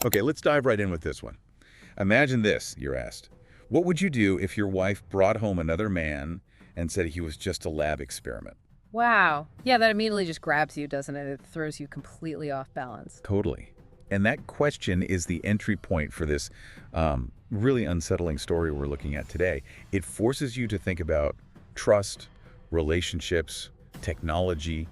Okay, let's dive right in with this one. Imagine this, you're asked. What would you do if your wife brought home another man and said he was just a lab experiment? Wow. Yeah, that immediately just grabs you, doesn't it? It throws you completely off balance. Totally. And that question is the entry point for this really unsettling story we're looking at today. It forces you to think about trust, relationships, technology,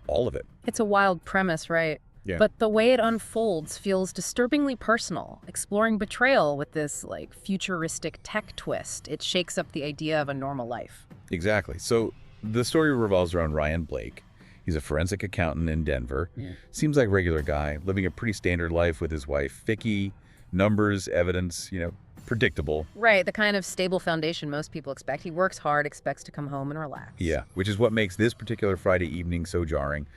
all of it. It's a wild premise, right? Yeah. But the way it unfolds feels disturbingly personal, exploring betrayal with this, futuristic tech twist. It shakes up the idea of a normal life. Exactly. So the story revolves around Ryan Blake. He's a forensic accountant in Denver. Yeah. Seems like a regular guy, living a pretty standard life with his wife, Vicky. Numbers, evidence, predictable. Right, the kind of stable foundation most people expect. He works hard, expects to come home and relax. Yeah, which is what makes this particular Friday evening so jarring.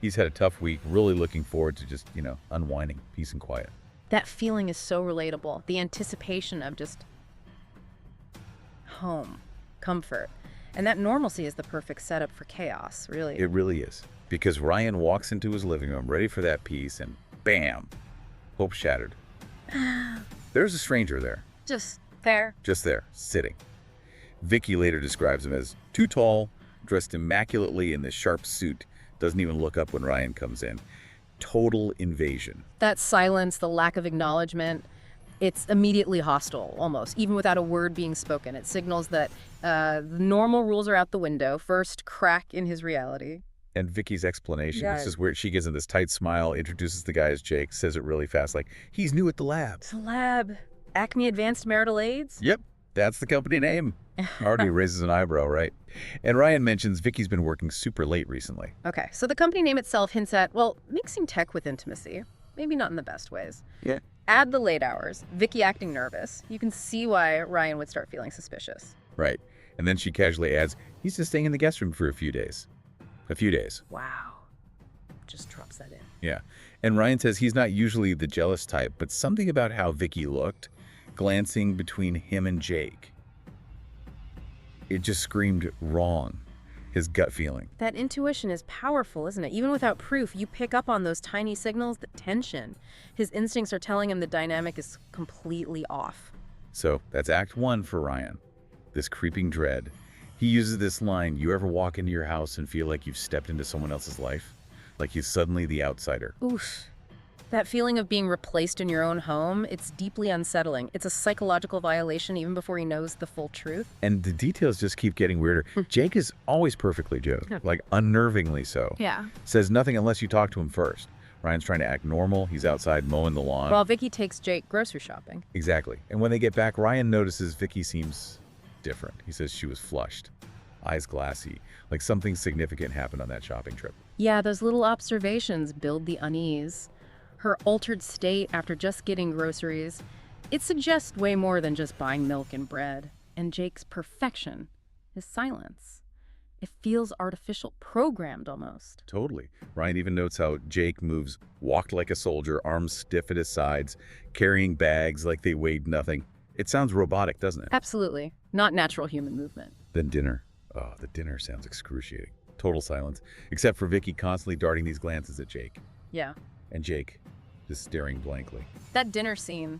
He's had a tough week, really looking forward to just, unwinding, peace and quiet. That feeling is so relatable. The anticipation of just home, comfort. And that normalcy is the perfect setup for chaos, really. It really is. Because Ryan walks into his living room ready for that peace and bam, hope shattered. There's a stranger there. Just there. Just there, sitting. Vicky later describes him as too tall, dressed immaculately in this sharp suit, doesn't even look up when Ryan comes in. Total invasion. That silence, the lack of acknowledgement, it's immediately hostile, almost, even without a word being spoken. It signals that the normal rules are out the window. First crack in his reality. And Vicky's explanation, This is where she gives him this tight smile, introduces the guy as Jake, says it really fast, like, he's new at the lab. It's a lab. Acme Advanced Marital Aids? Yep, that's the company name. Already raises an eyebrow, right? And Ryan mentions Vicky's been working super late recently. Okay, so the company name itself hints at, well, mixing tech with intimacy. Maybe not in the best ways. Yeah. Add the late hours, Vicky acting nervous. You can see why Ryan would start feeling suspicious. Right. And then she casually adds, he's just staying in the guest room for a few days. A few days. Wow. Just drops that in. Yeah. And Ryan says he's not usually the jealous type, but something about how Vicky looked, glancing between him and Jake, it just screamed wrong. His gut feeling. That intuition is powerful, isn't it? Even without proof, you pick up on those tiny signals, the tension. His instincts are telling him the dynamic is completely off. So that's Act 1 for Ryan. This creeping dread. He uses this line, you ever walk into your house and feel like you've stepped into someone else's life? Like he's suddenly the outsider. Oof. That feeling of being replaced in your own home, it's deeply unsettling. It's a psychological violation even before he knows the full truth. And the details just keep getting weirder. Jake is always perfectly Joe, like unnervingly so. Yeah. Says nothing unless you talk to him first. Ryan's trying to act normal. He's outside mowing the lawn. While Vicky takes Jake grocery shopping. Exactly. And when they get back, Ryan notices Vicky seems different. He says she was flushed, eyes glassy, like something significant happened on that shopping trip. Yeah, those little observations build the unease. Her altered state after just getting groceries, it suggests way more than just buying milk and bread. And Jake's perfection, his silence. It feels artificial, programmed almost. Totally. Ryan even notes how Jake moves, walked like a soldier, arms stiff at his sides, carrying bags like they weighed nothing. It sounds robotic, doesn't it? Absolutely. Not natural human movement. Then dinner. Oh, the dinner sounds excruciating. Total silence, except for Vicky constantly darting these glances at Jake. Yeah. And Jake just staring blankly. That dinner scene,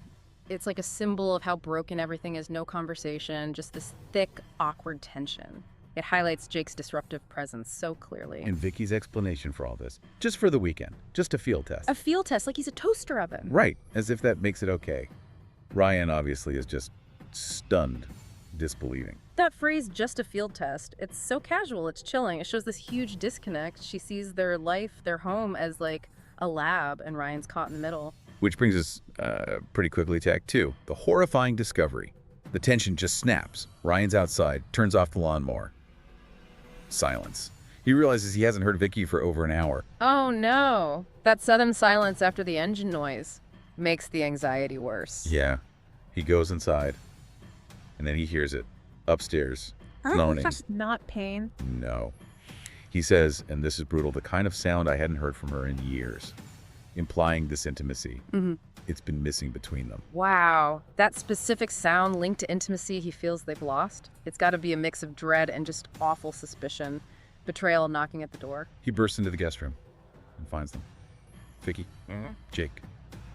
it's like a symbol of how broken everything is. No conversation, just this thick, awkward tension. It highlights Jake's disruptive presence so clearly. And Vicky's explanation for all this, just for the weekend, just a field test. A field test, like he's a toaster oven. Right, as if that makes it okay. Ryan obviously is just stunned, disbelieving. That phrase, just a field test, it's so casual, it's chilling. It shows this huge disconnect. She sees their life, their home, as like a lab, and Ryan's caught in the middle. Which brings us pretty quickly to Act 2, the horrifying discovery. The tension just snaps. Ryan's outside, turns off the lawnmower. Silence. He realizes he hasn't heard Vicky for over an hour. Oh no! That sudden silence after the engine noise makes the anxiety worse. Yeah. He goes inside, and then he hears it. Upstairs, moaning. That's not pain. No. He says, and this is brutal, the kind of sound I hadn't heard from her in years, implying this intimacy. It's been missing between them. Wow. That specific sound linked to intimacy he feels they've lost. It's got to be a mix of dread and just awful suspicion. Betrayal knocking at the door. He bursts into the guest room and finds them. Vicky, Jake,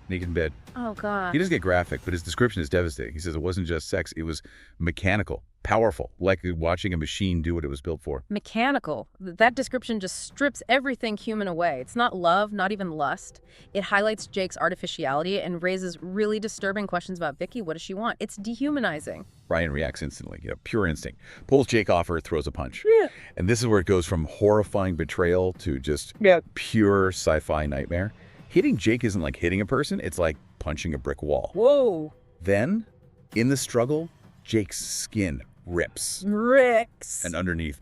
naked in bed. Oh, God. He doesn't get graphic, but his description is devastating. He says it wasn't just sex, it was mechanical, powerful, like watching a machine do what it was built for. Mechanical. That description just strips everything human away. It's not love, not even lust. It highlights Jake's artificiality and raises really disturbing questions about Vicky. What does she want? It's dehumanizing. Ryan reacts instantly, pure instinct. Pulls Jake off her, throws a punch. Yeah. And this is where it goes from horrifying betrayal to just pure sci-fi nightmare. Hitting Jake isn't like hitting a person, it's like punching a brick wall. Whoa. Then, in the struggle, Jake's skin rips. Ricks. And underneath,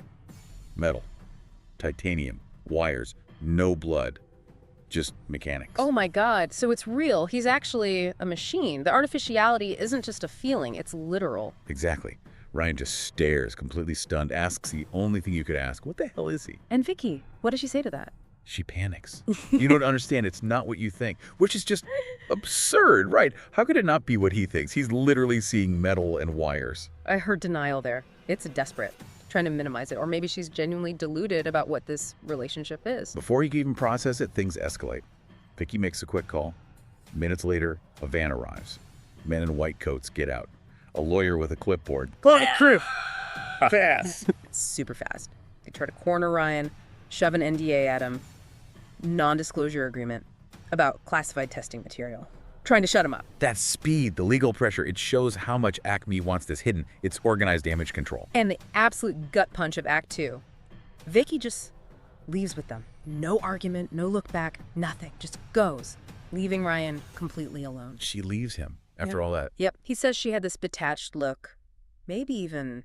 metal, titanium, wires, no blood, just mechanics. Oh my God, so it's real. He's actually a machine. The artificiality isn't just a feeling, it's literal. Exactly. Ryan just stares, completely stunned, asks the only thing you could ask, what the hell is he? And Vicky, what does she say to that? She panics. You don't understand, it's not what you think, which is just absurd, right? How could it not be what he thinks? He's literally seeing metal and wires. I heard denial there. It's desperate, trying to minimize it. Or maybe she's genuinely deluded about what this relationship is. Before he can even process it, things escalate. Vicky makes a quick call. Minutes later, a van arrives. Men in white coats get out. A lawyer with a clipboard. Crew. Fast. Super fast. They try to corner Ryan, shove an NDA at him. Non-disclosure agreement about classified testing material. Trying to shut him up. That speed, the legal pressure, it shows how much Acme wants this hidden. It's organized damage control. And the absolute gut punch of Act 2. Vicky just leaves with them. No argument, no look back, nothing. Just goes, leaving Ryan completely alone. She leaves him after all that. Yep. He says she had this detached look, maybe even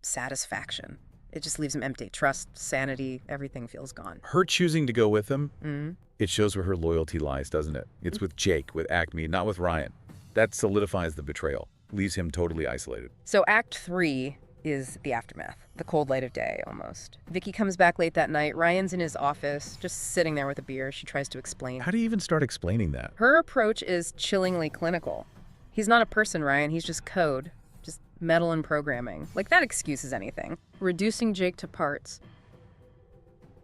satisfaction. It just leaves him empty. Trust, sanity, everything feels gone. Her choosing to go with him, it shows where her loyalty lies, doesn't it? It's with Jake, with Acme, not with Ryan. That solidifies the betrayal, leaves him totally isolated. So Act 3 is the aftermath, the cold light of day, almost. Vicky comes back late that night. Ryan's in his office, just sitting there with a beer. She tries to explain. How do you even start explaining that? Her approach is chillingly clinical. He's not a person, Ryan. He's just code. Just metal and programming. Like, that excuses anything. Reducing Jake to parts.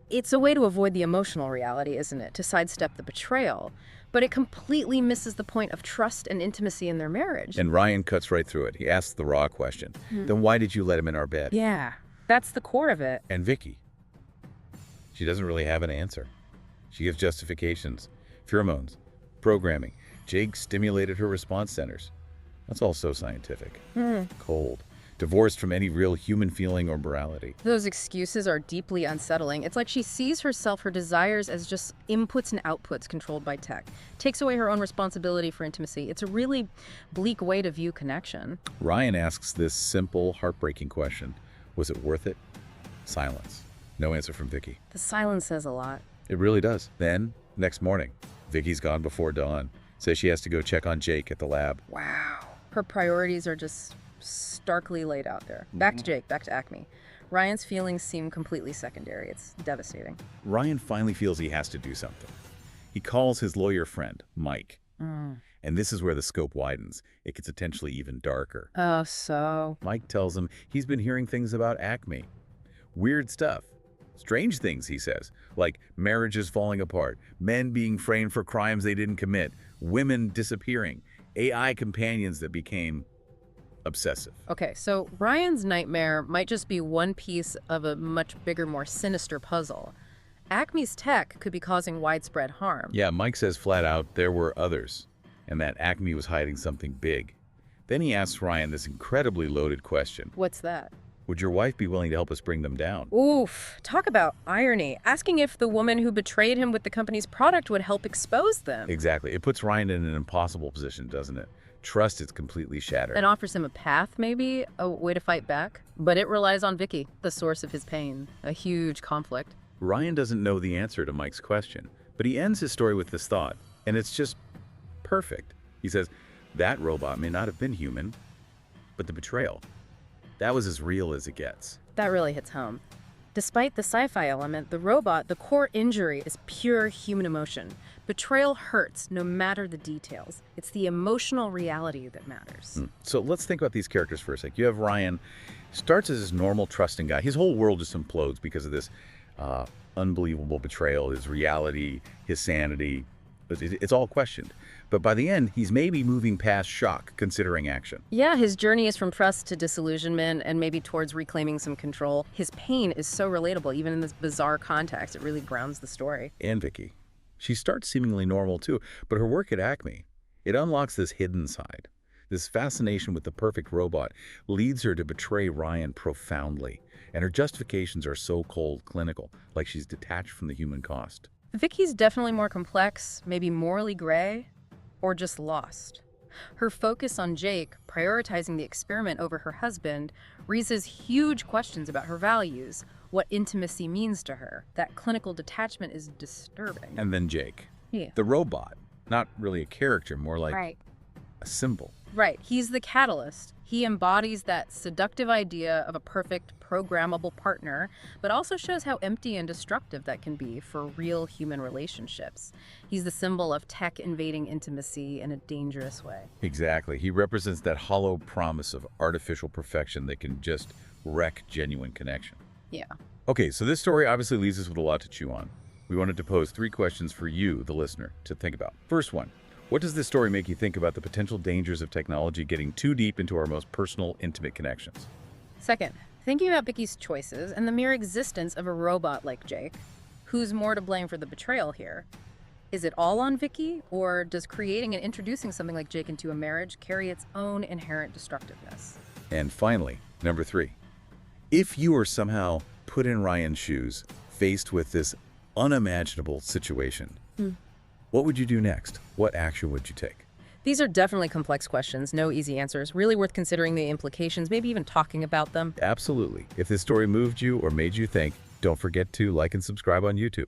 It's a way to avoid the emotional reality, isn't it? To sidestep the betrayal. But it completely misses the point of trust and intimacy in their marriage. And Ryan cuts right through it. He asks the raw question. Then why did you let him in our bed? Yeah, that's the core of it. And Vicky? She doesn't really have an answer. She gives justifications. Pheromones. Programming. Jake stimulated her response centers. That's all so scientific. Cold. Divorced from any real human feeling or morality. Those excuses are deeply unsettling. It's like she sees herself, her desires, as just inputs and outputs controlled by tech. Takes away her own responsibility for intimacy. It's a really bleak way to view connection. Ryan asks this simple, heartbreaking question. Was it worth it? Silence. No answer from Vicky. The silence says a lot. It really does. Then, next morning, Vicky's gone before dawn. Says she has to go check on Jake at the lab. Wow. Her priorities are just starkly laid out there. Back to Jake, back to Acme. Ryan's feelings seem completely secondary. It's devastating. Ryan finally feels he has to do something. He calls his lawyer friend, Mike. And this is where the scope widens. It gets potentially even darker. Oh, so? Mike tells him he's been hearing things about Acme. Weird stuff. Strange things, he says, like marriages falling apart, men being framed for crimes they didn't commit, women disappearing, AI companions that became obsessive. Okay, so Ryan's nightmare might just be one piece of a much bigger, more sinister puzzle. Acme's tech could be causing widespread harm. Yeah, Mike says flat out there were others, and that Acme was hiding something big. Then he asks Ryan this incredibly loaded question. What's that? Would your wife be willing to help us bring them down? Oof, talk about irony. Asking if the woman who betrayed him with the company's product would help expose them. Exactly. It puts Ryan in an impossible position, doesn't it? Trust is completely shattered. And offers him a path, maybe, a way to fight back. But it relies on Vicky, the source of his pain. A huge conflict. Ryan doesn't know the answer to Mike's question, but he ends his story with this thought, and it's just perfect. He says, that robot may not have been human, but the betrayal, that was as real as it gets. That really hits home. Despite the sci-fi element, the robot, the core injury is pure human emotion. Betrayal hurts no matter the details. It's the emotional reality that matters. So let's think about these characters for a sec. You have Ryan, starts as this normal, trusting guy. His whole world just implodes because of this unbelievable betrayal, his reality, his sanity. It's all questioned. But by the end, he's maybe moving past shock, considering action. Yeah, his journey is from trust to disillusionment and maybe towards reclaiming some control. His pain is so relatable, even in this bizarre context. It really grounds the story. And Vicky. She starts seemingly normal too, but her work at Acme, it unlocks this hidden side. This fascination with the perfect robot leads her to betray Ryan profoundly, and her justifications are so cold clinical, like she's detached from the human cost. Vicky's definitely more complex, maybe morally gray, or just lost. Her focus on Jake, prioritizing the experiment over her husband, raises huge questions about her values, what intimacy means to her. That clinical detachment is disturbing. And then Jake, Yeah. the robot, not really a character, more like Right. a symbol. Right. He's the catalyst. He embodies that seductive idea of a perfect, programmable partner, but also shows how empty and destructive that can be for real human relationships. He's the symbol of tech invading intimacy in a dangerous way. Exactly. He represents that hollow promise of artificial perfection that can just wreck genuine connection. Yeah. Okay, so this story obviously leaves us with a lot to chew on. We wanted to pose 3 questions for you, the listener, to think about. First one, what does this story make you think about the potential dangers of technology getting too deep into our most personal, intimate connections? Second, thinking about Vicky's choices and the mere existence of a robot like Jake, who's more to blame for the betrayal here? Is it all on Vicky, or does creating and introducing something like Jake into a marriage carry its own inherent destructiveness? And finally, number 3, if you were somehow put in Ryan's shoes, faced with this unimaginable situation, what would you do next? What action would you take? These are definitely complex questions, no easy answers. Really worth considering the implications, maybe even talking about them. Absolutely. If this story moved you or made you think, don't forget to like and subscribe on YouTube.